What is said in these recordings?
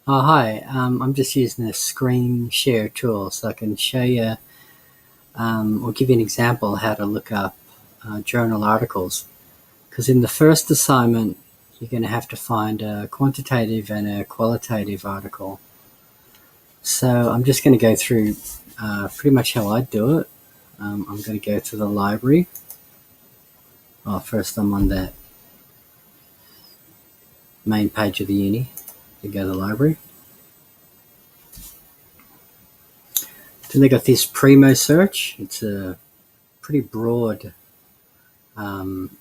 Oh, hi. I'm just using a screen share tool so I can show you or give you an example how to look up journal articles. Because in the first assignment, you're going to have to find a quantitative and a qualitative article. So I'm just going to go through pretty much how I do it. I'm going to go to the library. First, I'm on the main page of the uni. You go to the library. Then they got this Primo search. It's a pretty broad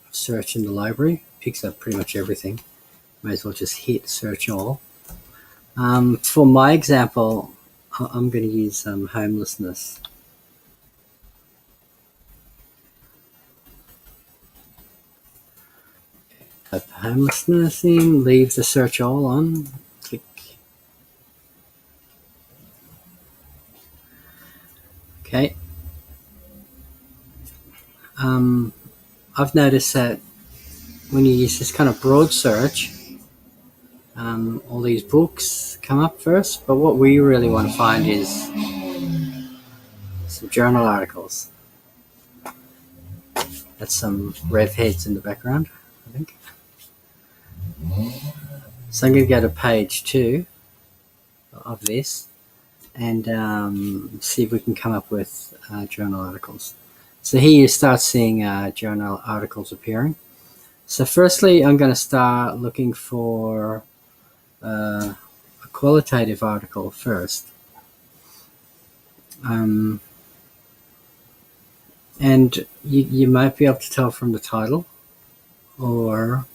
search in the library. Picks up pretty much everything. May as well just hit search all. For my example, I'm going to use homelessness. Type homelessness in, leave the search all on, click. Okay. I've noticed that when you use this kind of broad search, all these books come up first, but what we really want to find is some journal articles. That's some rev heads in the background, I think. So I'm going to go to page 2 of this and see if we can come up with journal articles. So here you start seeing journal articles appearing. So firstly, I'm going to start looking for a qualitative article first. And you might be able to tell from the title, or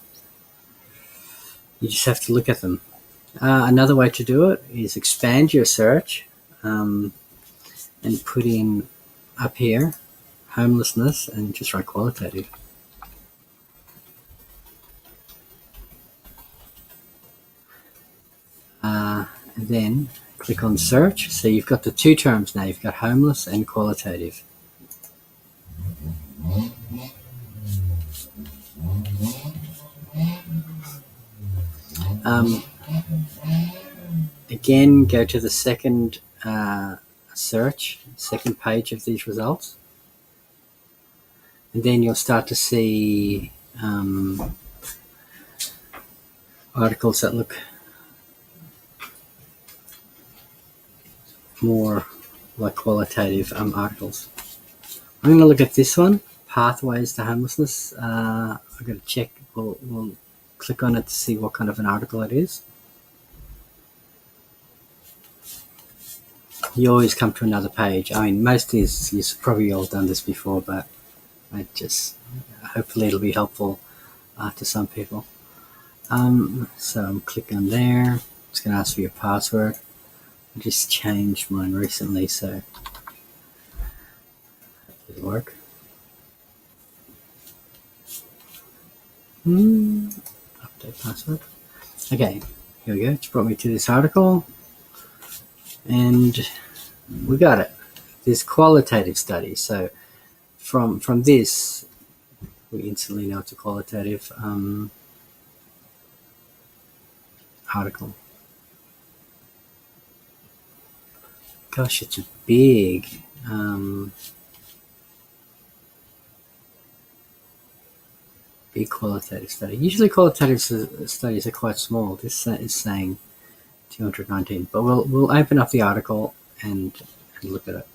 you just have to look at them. Another way to do it is expand your search and put in up here homelessness and just write qualitative. And then click on search. So you've got the two terms now. You've got homeless and qualitative. Again, go to the second search, second page of these results. And then you'll start to see articles that look more like qualitative articles. I'm going to look at this one, Pathways to Homelessness. I've got to check. We'll click on it to see what kind of an article it is. You always come to another page. I mean, most is you've probably all done this before, but I just hopefully it'll be helpful to some people. So I'm clicking on there. It's going to ask for your password. I just changed mine recently, so it'll work. Update password. Okay, here we go. It's brought me to this article, and we got it. This qualitative study. So from this, we instantly know it's a qualitative article. Gosh, it's a big big qualitative study. Usually qualitative studies are quite small. This is saying 219, but we'll open up the article and look at it.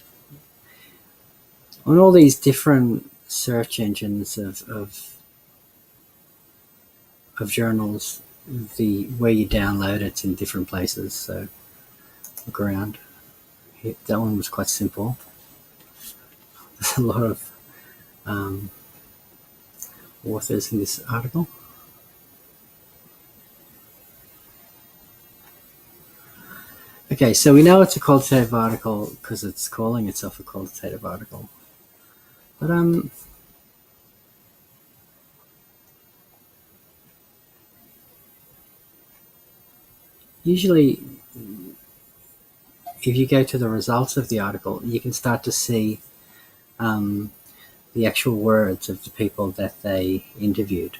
On all these different search engines of journals, the where you download it's in different places, so look around. That one was quite simple. There's a lot of authors in this article. Okay, so we know it's a qualitative article because it's calling itself a qualitative article. But usually if you go to the results of the article, you can start to see the actual words of the people that they interviewed.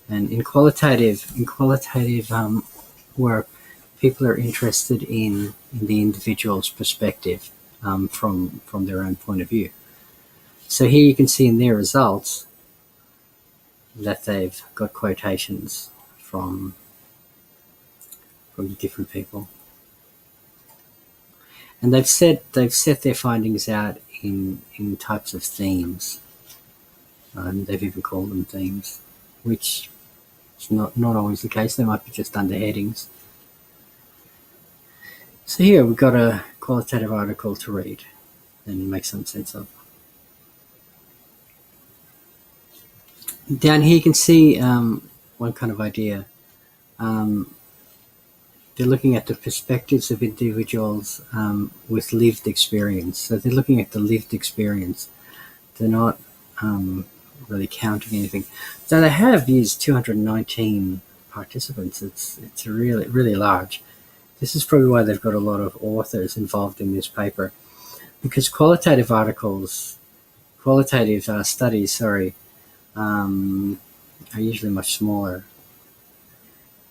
And in qualitative work, people are interested in the individual's perspective from their own point of view. So here you can see in their results that they've got quotations from different people, and they've set their findings out in types of themes. They've even called them themes, which is not always the case. They might be just under headings. So here we've got a qualitative article to read and make some sense of. Down here you can see one kind of idea. They're looking at the perspectives of individuals with lived experience. So they're looking at the lived experience. They're not really counting anything. So they have used 219 participants. It's really large. This is probably why they've got a lot of authors involved in this paper, because qualitative studies, are usually much smaller,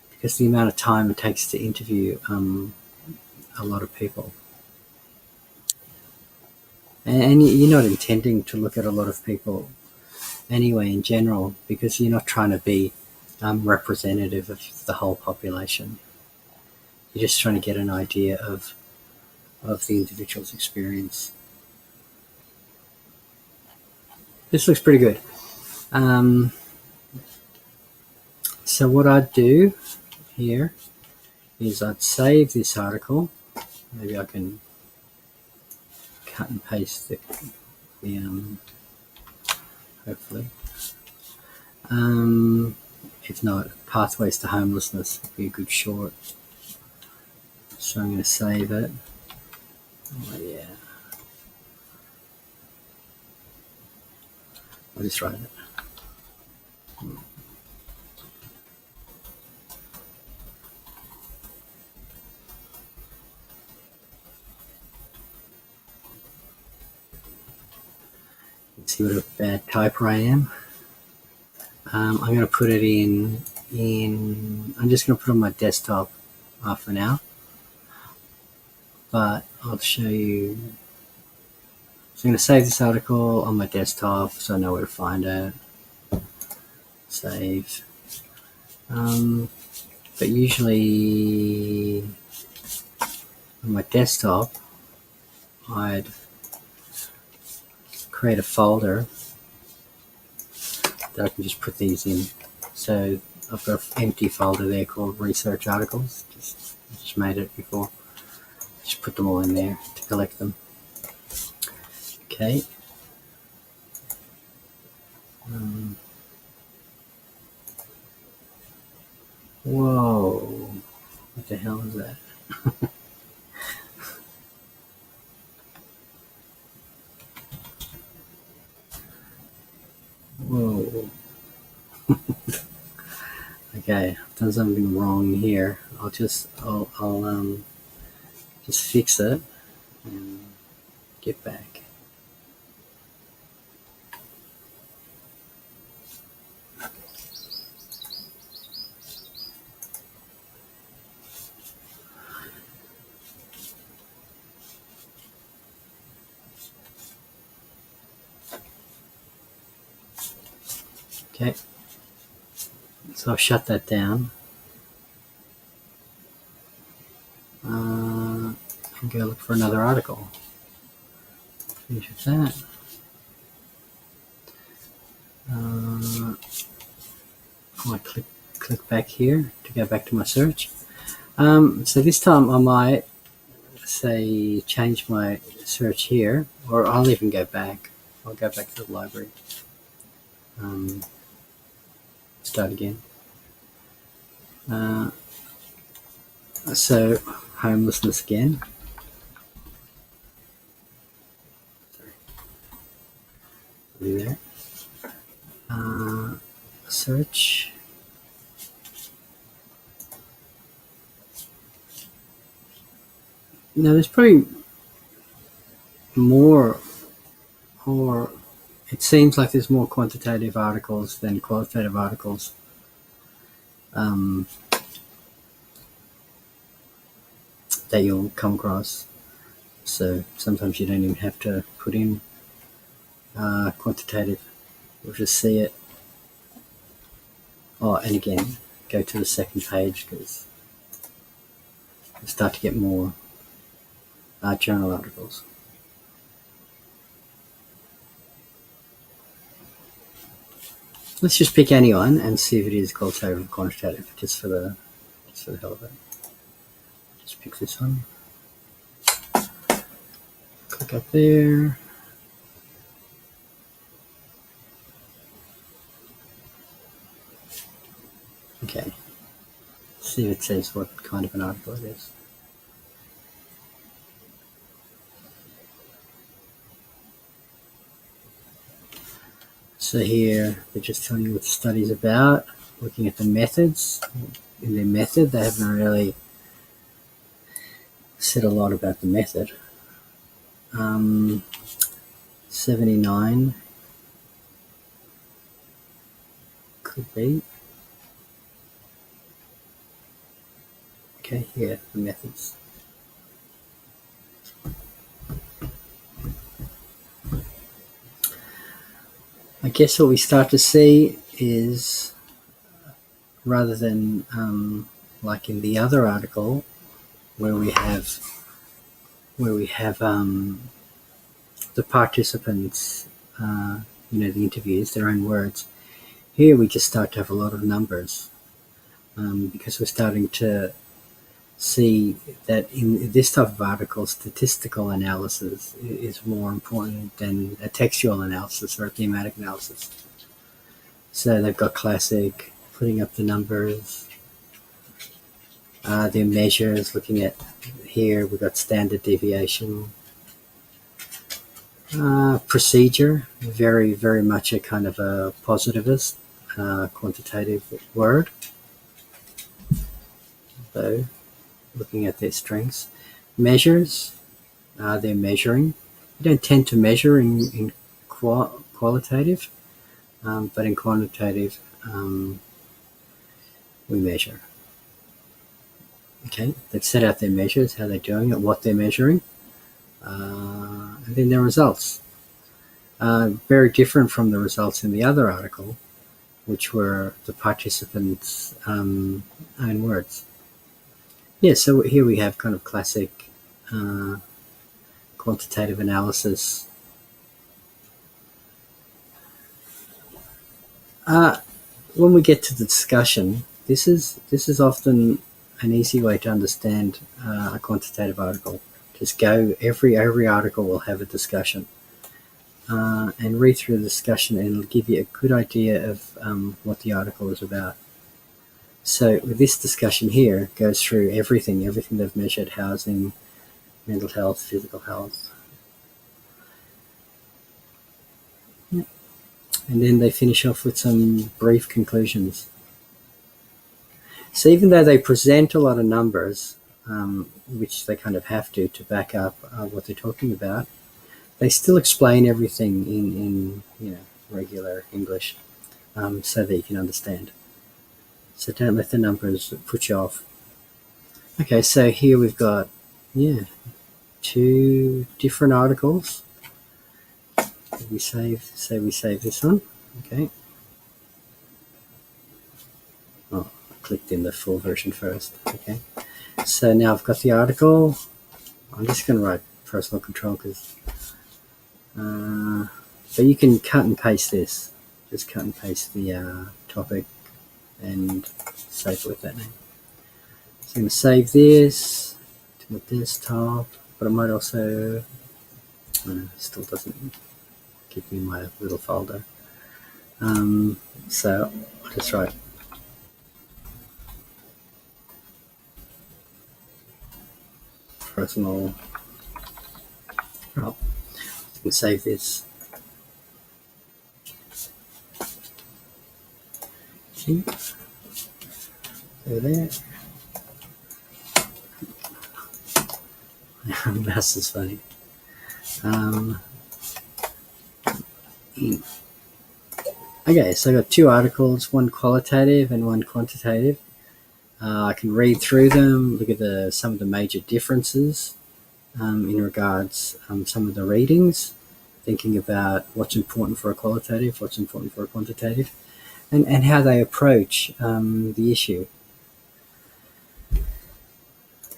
because the amount of time it takes to interview a lot of people. And you're not intending to look at a lot of people anyway in general, because you're not trying to be representative of the whole population. You're just trying to get an idea of the individual's experience. This looks pretty good. So what I'd do here is I'd save this article. Maybe I can cut and paste the hopefully. If not, Pathways to Homelessness would be a good short. So I'm going to save it. Oh yeah. I'll just write it. Let's see what a bad typer I am. I'm going to put it in. I'm just going to put it on my desktop for now. But I'll show you. So I'm going to save this article on my desktop so I know where to find it. Save. But usually on my desktop, I'd create a folder that I can just put these in. So I've got an empty folder there called Research Articles. Just made it before. Just put them all in there to collect them. Okay. Whoa. What the hell is that? Whoa. Okay, I've done something wrong here. I'll just fix it and get back. Okay, so I'll shut that down and go look for another article. Finish with that. I might click back here to go back to my search. So this time I might say change my search here, or I'll even go back. I'll go back to the library. Start again. So homelessness again. Sorry. There. Search. Now there's probably more, or it seems like there's more quantitative articles than qualitative articles. that you'll come across. So sometimes you don't even have to put in quantitative. You'll just see it. Oh, and again, go to the second page because you start to get more journal articles. Let's just pick any one and see if it is qualitative or quantitative, just for the hell of it. Just pick this one. Click up there. Okay. See if it says what kind of an article it is. So here they're just telling you what the study's about, looking at the methods. In their method, they haven't really said a lot about the method. 79 could be. Okay, here, the methods. I guess what we start to see is, rather than like in the other article where we have the participants, the interviews, their own words. Here we just start to have a lot of numbers because we're starting to see that in this type of article, statistical analysis is more important than a textual analysis or a thematic analysis. So they've got classic, putting up the numbers, their measures, looking at here, we've got standard deviation, procedure, very, very much a kind of a positivist, quantitative word, though, looking at their strengths. Measures, they're measuring. You don't tend to measure in qualitative, but in quantitative, we measure. Okay, they've set out their measures, how they're doing it, what they're measuring, and then their results. Very different from the results in the other article, which were the participants' own words. Yeah, so here we have kind of classic quantitative analysis. When we get to the discussion, this is often an easy way to understand a quantitative article. Just go, every article will have a discussion and read through the discussion, and it'll give you a good idea of what the article is about. So with this discussion here, it goes through everything they've measured: housing, mental health, physical health. Yeah. And then they finish off with some brief conclusions. So even though they present a lot of numbers, which they kind of have to back up what they're talking about, they still explain everything in regular English so that you can understand. So don't let the numbers put you off. Okay, so here we've got, 2 different articles. We save this one. Okay. Oh, I clicked in the full version first. Okay. So now I've got the article. I'm just going to write personal control because, but you can cut and paste this. Just cut and paste the topic and save it with that name. So I'm going to save this to my desktop, but I might also, still doesn't give me my little folder. So I'll just write personal. Oh, you can save this. Okay. Over there. Mouse is funny. Okay, so I got 2 articles, one qualitative and one quantitative. I can read through them, look at some of the major differences in regards some of the readings, thinking about what's important for a qualitative, what's important for a quantitative, and how they approach the issue.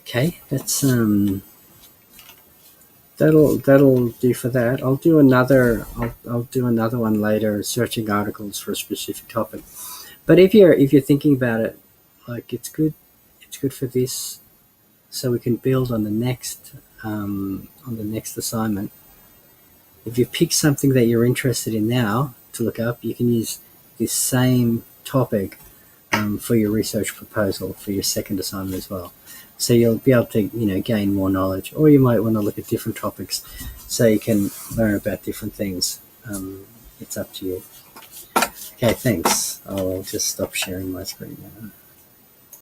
Okay, that'll do for that. I'll do another one later, searching articles for a specific topic. But if you're thinking about it, like it's good for this, so we can build on the next assignment. If you pick something that you're interested in now to look up, you can use this same topic for your research proposal for your second assignment as well. So you'll be able to gain more knowledge, or you might want to look at different topics so you can learn about different things. It's up to you. Okay, thanks. I'll just stop sharing my screen now.